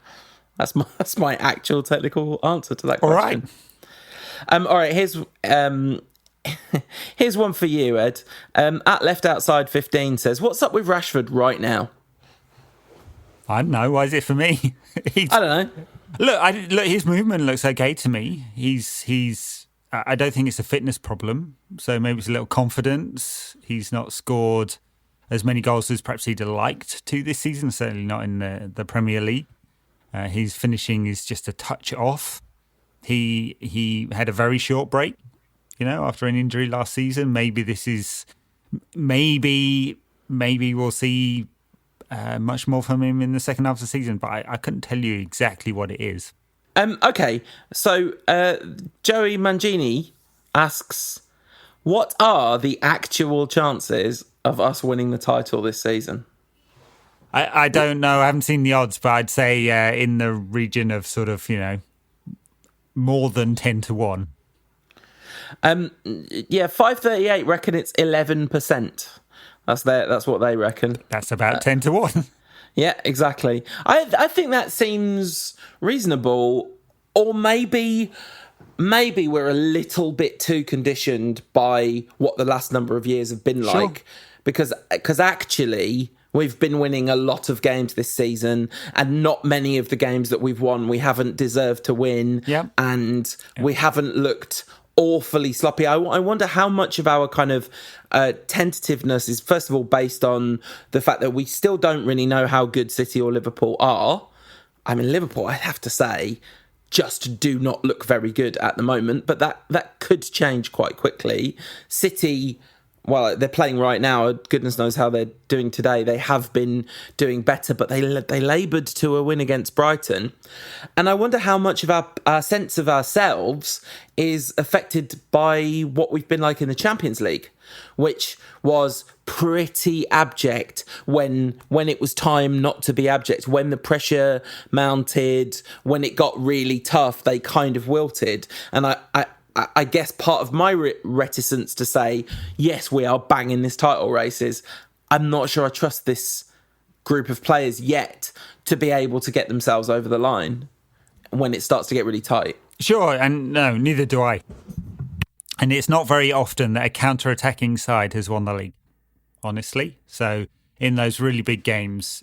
That's my actual technical answer to that question. All right, here's one for you, Ed. At Left Outside 15 says, what's up with Rashford right now? I don't know. Why is it for me? I don't know. Look, his movement looks okay to me. He's. I don't think it's a fitness problem. So maybe it's a little confidence. He's not scored as many goals as perhaps he'd have liked to this season. Certainly not in the Premier League. His finishing is just a touch off. He had a very short break, after an injury last season. Maybe we'll see much more from him in the second half of the season, but I couldn't tell you exactly what it is. Okay, so Joey Mangini asks, what are the actual chances of us winning the title this season? I don't know. I haven't seen the odds, but I'd say in the region of sort of, more than 10 to 1. 538 reckon it's 11%. That's what they reckon. That's about 10 to 1. Yeah, exactly. I think that seems reasonable, or maybe we're a little bit too conditioned by what the last number of years have been like, because actually we've been winning a lot of games this season, and not many of the games that we've won we haven't deserved to win, and we haven't looked awfully sloppy. I wonder how much of our kind of tentativeness is, first of all, based on the fact that we still don't really know how good City or Liverpool are. I mean, Liverpool, I have to say, just do not look very good at the moment, but that could change quite quickly. City, well, they're playing right now. Goodness knows how they're doing today. They have been doing better, but they laboured to a win against Brighton. And I wonder how much of our sense of ourselves is affected by what we've been like in the Champions League, which was pretty abject when it was time not to be abject. When the pressure mounted, when it got really tough, they kind of wilted. And I guess part of my reticence to say, yes, we are banging this title race is I'm not sure I trust this group of players yet to be able to get themselves over the line when it starts to get really tight. Sure, and no, neither do I. And it's not very often that a counter-attacking side has won the league, honestly. So in those really big games,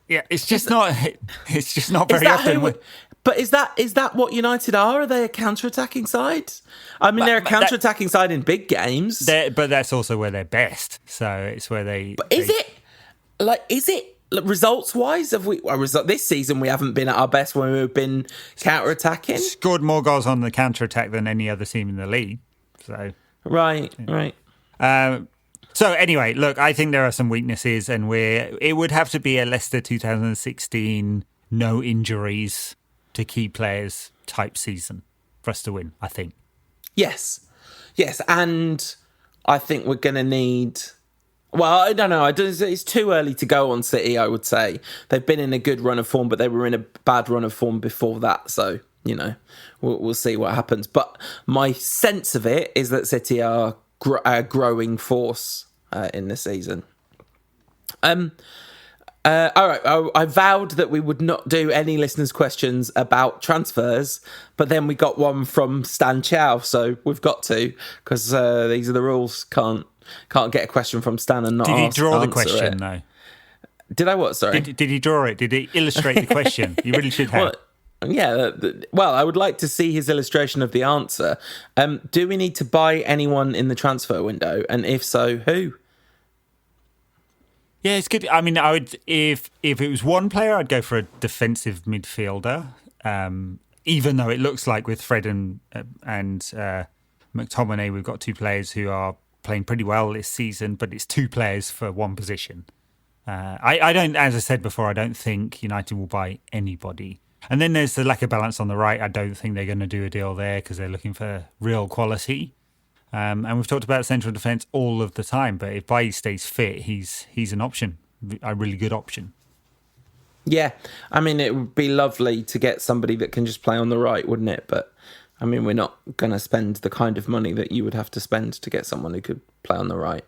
it's just not very often. But is that what United are? Are they a counter-attacking side? I mean, they're a counter-attacking side in big games. But that's also where they're best. So it's where they... But is it results-wise? This season, we haven't been at our best when we've been counter-attacking. Scored more goals on the counter-attack than any other team in the league. So Right. So anyway, look, I think there are some weaknesses, and it would have to be a Leicester 2016, no injuries to key players type season for us to win, I think. Yes, and I think we're going to need... Well, I don't know. It's too early to go on City, I would say. They've been in a good run of form, but they were in a bad run of form before that. So, we'll see what happens. But my sense of it is that City are a growing force in the season. All right, I vowed that we would not do any listeners' questions about transfers, but then we got one from Stan Chow, so we've got to, because these are the rules. Can't get a question from Stan and not answer it. Did he draw the question, it. though? Did I what, sorry? Did he draw it? Did he illustrate the question? You really should have. Well, I would like to see his illustration of the answer. Do we need to buy anyone in the transfer window? And if so, who? Yeah, it's good. I mean, I would if it was one player, I'd go for a defensive midfielder. even though it looks like with Fred and McTominay, we've got two players who are playing pretty well this season, but it's two players for one position. I don't, as I said before, I don't think United will buy anybody. And then there's the lack of balance on the right. I don't think they're going to do a deal there because they're looking for real quality. And we've talked about central defence all of the time, but if Bailly stays fit, he's an option, a really good option. Yeah, I mean, it would be lovely to get somebody that can just play on the right, wouldn't it? But, I mean, we're not going to spend the kind of money that you would have to spend to get someone who could play on the right.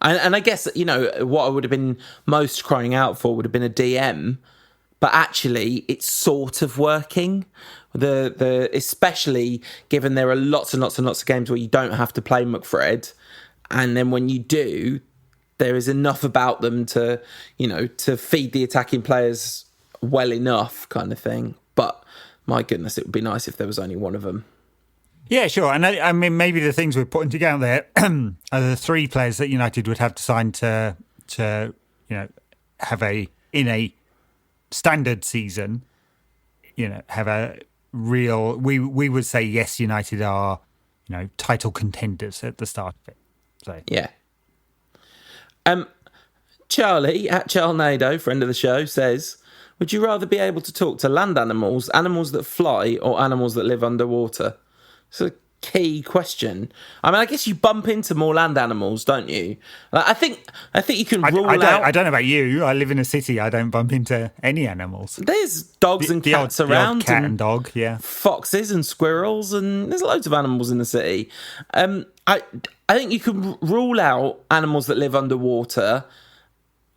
And I guess, what I would have been most crying out for would have been a DM, but actually it's sort of working. Especially given there are lots and lots and lots of games where you don't have to play McFred, and then when you do, there is enough about them to feed the attacking players well enough, kind of thing. But my goodness, it would be nice if there was only one of them. Yeah, sure. And I mean, maybe the things we're putting together there are the three players that United would have to sign to have in a standard season, have a real. We would say yes, United are title contenders at the start of it. So yeah. Charlie at Charnado, friend of the show, says, would you rather be able to talk to land animals, animals that fly, or animals that live underwater? It's a key question. I mean, I guess you bump into more land animals, don't you? I think you can rule out... I don't know about you. I live in a city. I don't bump into any animals. There's dogs and cats around. The odd cat and dog, yeah. Foxes and squirrels, and there's loads of animals in the city. I think you can rule out animals that live underwater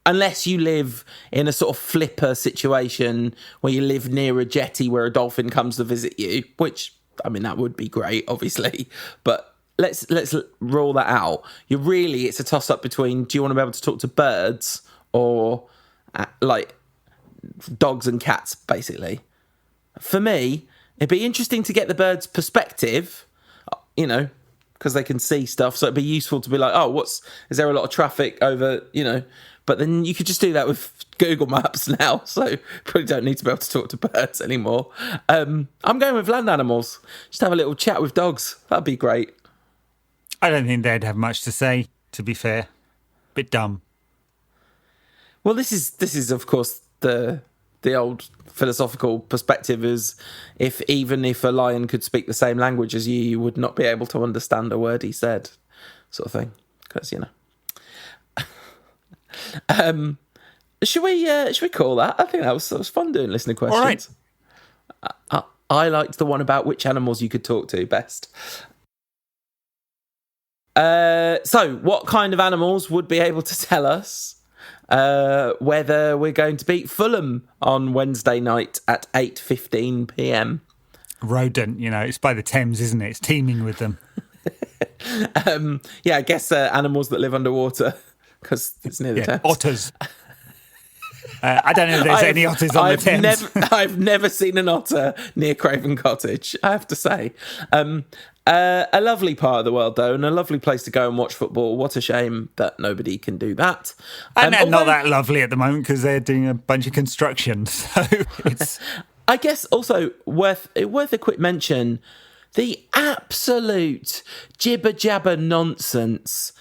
unless you live in a sort of flipper situation where you live near a jetty where a dolphin comes to visit you, which, I mean, that would be great, obviously. But let's rule that out. It's a toss-up between, do you want to be able to talk to birds or, like, dogs and cats, basically? For me, it'd be interesting to get the bird's perspective, because they can see stuff. So it'd be useful to be like, is there a lot of traffic over, But then you could just do that with Google Maps now. So probably don't need to be able to talk to birds anymore. I'm going with land animals. Just have a little chat with dogs. That'd be great. I don't think they'd have much to say, to be fair. Bit dumb. Well, this is of course the old philosophical perspective is if a lion could speak the same language as you would not be able to understand a word he said, sort of thing. Because should we call that? I think that was fun doing listener questions. All right. I liked the one about which animals you could talk to best. So what kind of animals would be able to tell us whether we're going to beat Fulham on Wednesday night at 8:15 p.m. Rodent, it's by the Thames, isn't it? It's teeming with them. I guess animals that live underwater because it's near the Thames. Otters. I don't know if there's any otters on the Thames. I've never seen an otter near Craven Cottage, I have to say. A lovely part of the world, though, and a lovely place to go and watch football. What a shame that nobody can do that. And they're not that lovely at the moment because they're doing a bunch of construction. So it's... I guess also worth a quick mention, the absolute jibber-jabber nonsense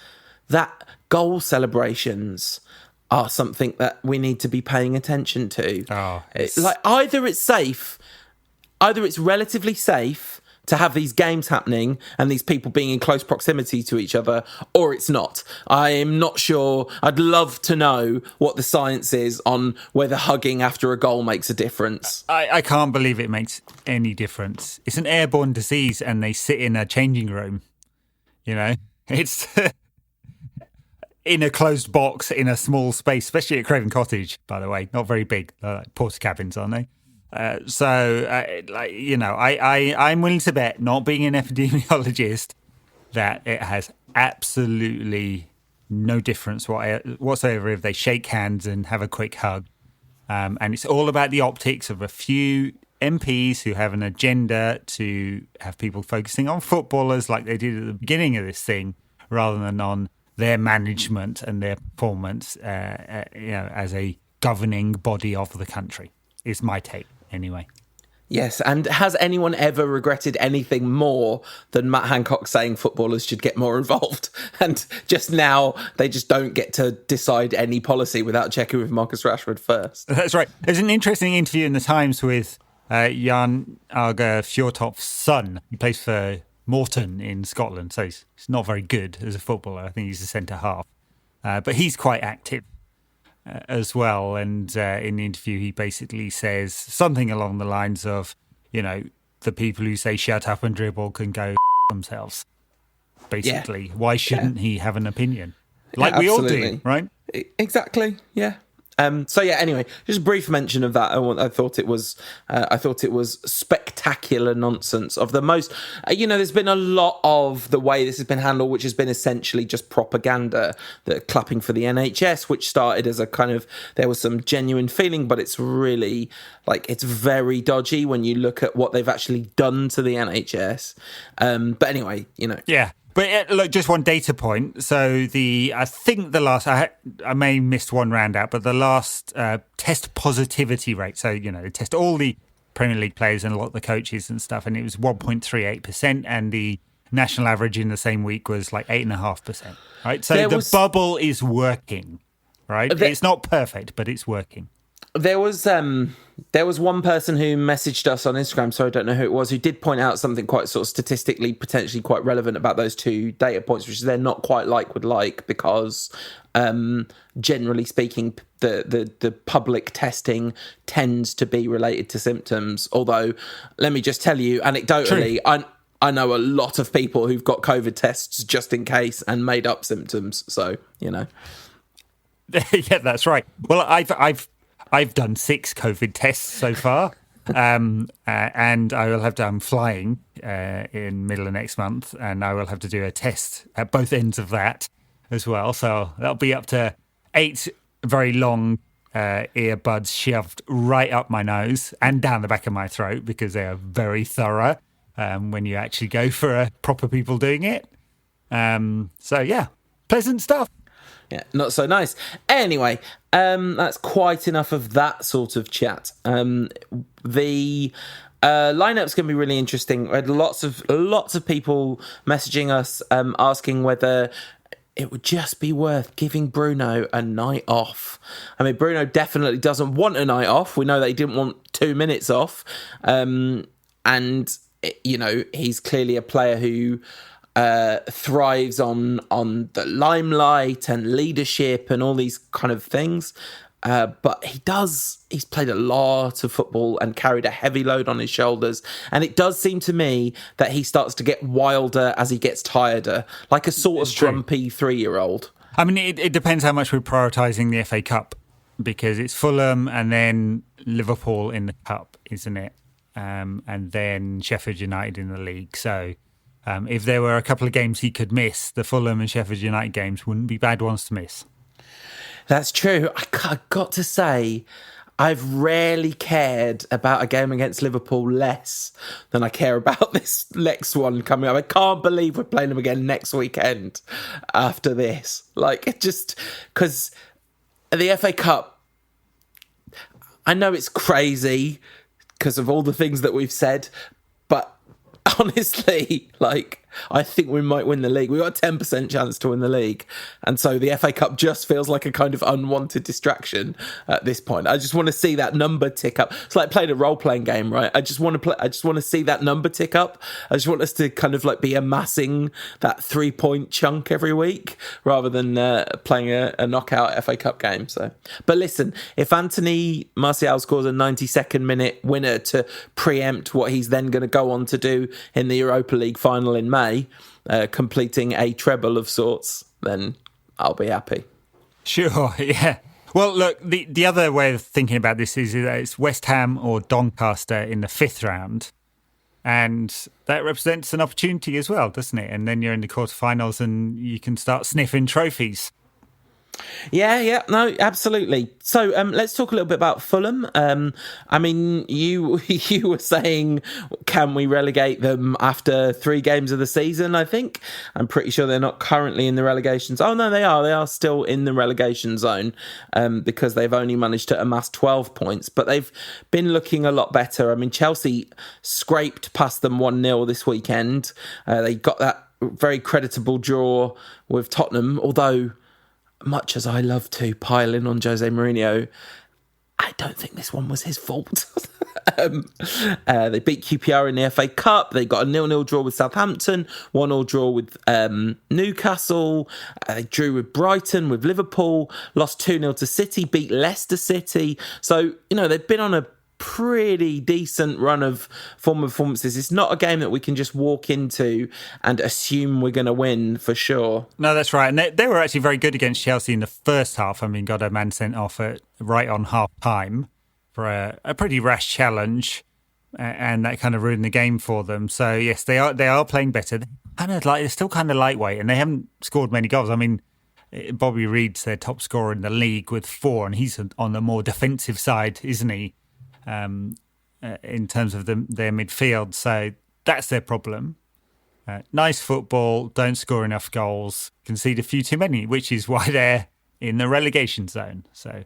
that goal celebrations are something that we need to be paying attention to. Either it's relatively safe to have these games happening and these people being in close proximity to each other, or it's not. I am not sure. I'd love to know what the science is on whether hugging after a goal makes a difference. I can't believe it makes any difference. It's an airborne disease and they sit in a changing room. It's in a closed box in a small space, especially at Craven Cottage, by the way. Not very big. Like porter cabins, aren't they? I'm willing to bet, not being an epidemiologist, that it has absolutely no difference whatsoever if they shake hands and have a quick hug. And it's all about the optics of a few MPs who have an agenda to have people focusing on footballers like they did at the beginning of this thing, rather than on their management and their performance as a governing body of the country, is my take. Anyway. Yes, and has anyone ever regretted anything more than Matt Hancock saying footballers should get more involved? And just now, they just don't get to decide any policy without checking with Marcus Rashford first. That's right. There's an interesting interview in the Times with Jan Arge Fjortoft's son. He plays for Morton in Scotland, so he's not very good as a footballer. I think he's a centre-half. But he's quite active as well. And in the interview, he basically says something along the lines of, the people who say shut up and dribble can go themselves. Basically, why shouldn't he have an opinion? Like we all do, right? Exactly. Yeah. Anyway, just a brief mention of that. I thought it was spectacular nonsense of the most. There's been a lot of the way this has been handled, which has been essentially just propaganda. The clapping for the NHS, which started as a kind of, there was some genuine feeling, but it's really it's very dodgy when you look at what they've actually done to the NHS. But anyway, Yeah. But look, just one data point. So I think the last, I may have missed one round out, but the last test positivity rate. So, they test all the Premier League players and a lot of the coaches and stuff, and it was 1.38%, and the national average in the same week was 8.5%. Right. So the bubble is working. Right. It's not perfect, but it's working. There was one person who messaged us on Instagram, so I don't know who it was, who did point out something quite sort of statistically potentially quite relevant about those two data points, which is they're not quite like because generally speaking, the public testing tends to be related to symptoms. Although, let me just tell you, anecdotally, I know a lot of people who've got COVID tests just in case and made up symptoms. So, Yeah, that's right. Well, I've done 6 COVID tests so far, and I will have to. I'm flying in middle of next month, and I will have to do a test at both ends of that as well. So that'll be up to 8 very long earbuds shoved right up my nose and down the back of my throat, because they are very thorough when you actually go for proper people doing it. Pleasant stuff. Yeah, not so nice. Anyway, that's quite enough of that sort of chat. The lineup's going to be really interesting. We had lots of people messaging us asking whether it would just be worth giving Bruno a night off. I mean, Bruno definitely doesn't want a night off. We know that he didn't want 2 minutes off. He's clearly a player who thrives on the limelight and leadership and all these kind of things. But he's played a lot of football and carried a heavy load on his shoulders. And it does seem to me that he starts to get wilder as he gets tireder, like a sort of grumpy 3-year-old. I mean, it depends how much we're prioritising the FA Cup, because it's Fulham and then Liverpool in the Cup, isn't it? And then Sheffield United in the league. So if there were a couple of games he could miss, the Fulham and Sheffield United games wouldn't be bad ones to miss. That's true. I got to say, I've rarely cared about a game against Liverpool less than I care about this next one coming up. I can't believe we're playing them again next weekend after this. Just because the FA Cup, I know it's crazy because of all the things that we've said, but honestly, I think we might win the league. We've got a 10% chance to win the league. And so the FA Cup just feels like a kind of unwanted distraction at this point. I just want to see that number tick up. It's like playing a role-playing game, right? I just want to see that number tick up. I just want us to kind of be amassing that 3-point chunk every week rather than playing a knockout FA Cup game. So, but listen, if Anthony Martial scores a 92nd minute winner to preempt what he's then going to go on to do in the Europa League final in May, completing a treble of sorts, then I'll be happy. Sure, yeah. Well, look, the other way of thinking about this is that it's West Ham or Doncaster in the 5th round, and that represents an opportunity as well, doesn't it? And then you're in the quarterfinals and you can start sniffing trophies. Yeah, no, absolutely. So let's talk a little bit about Fulham. I mean, you were saying, can we relegate them after 3 games of the season, I think? I'm pretty sure they're not currently in the relegation zone. Oh, no, they are. They are still in the relegation zone because they've only managed to amass 12 points. But they've been looking a lot better. I mean, Chelsea scraped past them 1-0 this weekend. They got that very creditable draw with Tottenham, although much as I love to pile in on Jose Mourinho, I don't think this one was his fault. They beat QPR in the FA Cup. They got a 0-0 draw with Southampton, 1-1 draw with Newcastle. They drew with Brighton, with Liverpool, lost 2-0 to City, beat Leicester City. So, they've been on a pretty decent run of form of performances. It's not a game that we can just walk into and assume we're going to win for sure. No, that's right. And they were actually very good against Chelsea in the first half. I mean, got a man sent off right on half time for a pretty rash challenge, and that kind of ruined the game for them. So yes, they are playing better. They're still kind of lightweight, and they haven't scored many goals. I mean, Bobby Reid's their top scorer in the league with 4, and he's on the more defensive side, isn't he? In terms of their midfield. So that's their problem. Nice football, don't score enough goals, concede a few too many, which is why they're in the relegation zone. So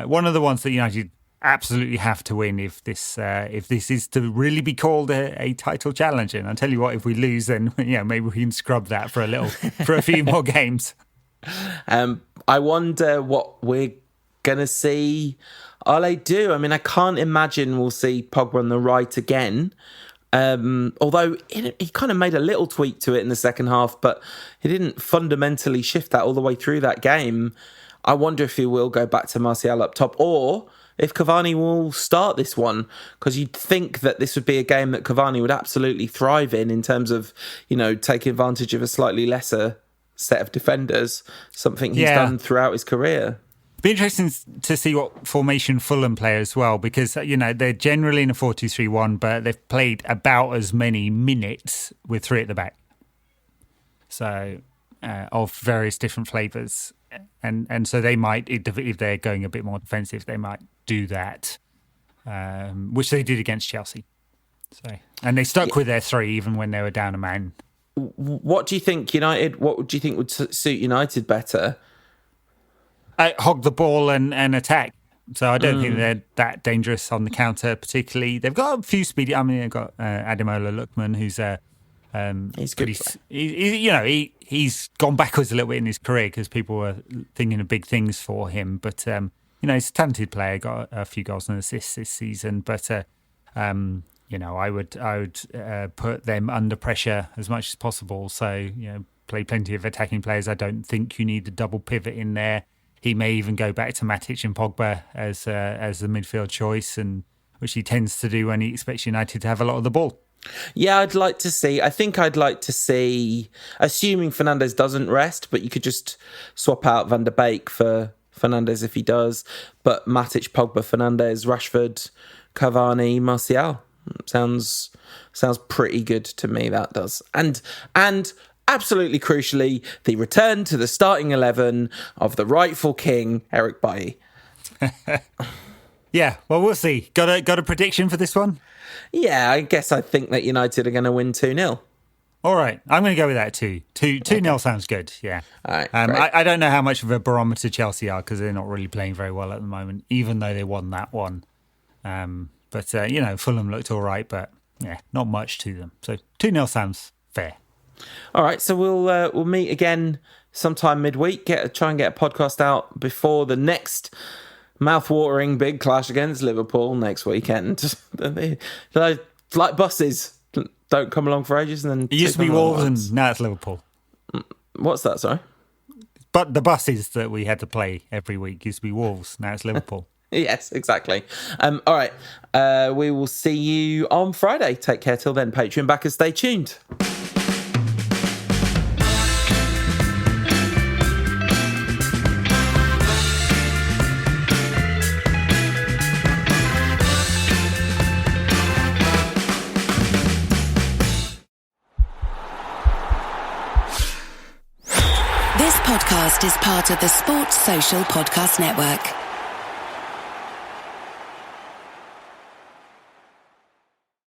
one of the ones that United absolutely have to win if this is to really be called a title challenge. And I'll tell you what, if we lose, then maybe we can scrub that for a few more games. I wonder what we're gonna see Ole do. I mean, I can't imagine we'll see Pogba on the right again. Although he kind of made a little tweak to it in the second half, but he didn't fundamentally shift that all the way through that game. I wonder if he will go back to Martial up top, or if Cavani will start this one, because you'd think that this would be a game that Cavani would absolutely thrive in terms of, taking advantage of a slightly lesser set of defenders, something he's done throughout his career. Be interesting to see what formation Fulham play as well, because they're generally in a 4-2-3-1, but they've played about as many minutes with 3 at the back, so of various different flavours, and so they might, if they're going a bit more defensive, they might do that, which they did against Chelsea. So, and they stuck with their 3 even when they were down a man. What do you think What do you think would suit United better? Hog the ball and attack. So I don't think they're that dangerous on the counter particularly. They've got a few speedy. I mean, they've got Ademola Lookman, who's he's good. He's gone backwards a little bit in his career because people were thinking of big things for him. But he's a talented player. Got a few goals and assists this season. But I would put them under pressure as much as possible. So play plenty of attacking players. I don't think you need a double pivot in there. He may even go back to Matic and Pogba as the midfield choice, and which he tends to do when he expects United to have a lot of the ball. Yeah, I'd like to see, assuming Fernandes doesn't rest, but you could just swap out Van der Beek for Fernandes if he does. But Matic, Pogba, Fernandes, Rashford, Cavani, Martial. Sounds pretty good to me, that does. And absolutely crucially, the return to the starting 11 of the rightful king, Eric Bailly. Yeah, well, we'll see. Got a prediction for this one? Yeah, I think that United are going to win 2-0. All right, I'm going to go with that too. 2-0 sounds good, yeah. All right, I don't know how much of a barometer Chelsea are because they're not really playing very well at the moment, even though they won that one. But Fulham looked all right, but not much to them. So 2-0 sounds fair. All right, so we'll meet again sometime midweek. Try and get a podcast out before the next mouth-watering big clash against Liverpool next weekend. Like buses, don't come along for ages, and then it used to be Wolves, and now it's Liverpool. What's that? Sorry, but the buses that we had to play every week used to be Wolves. Now it's Liverpool. Yes, exactly. All right, we will see you on Friday. Take care till then. Patreon backers, stay tuned. This podcast is part of the Sports Social Podcast Network.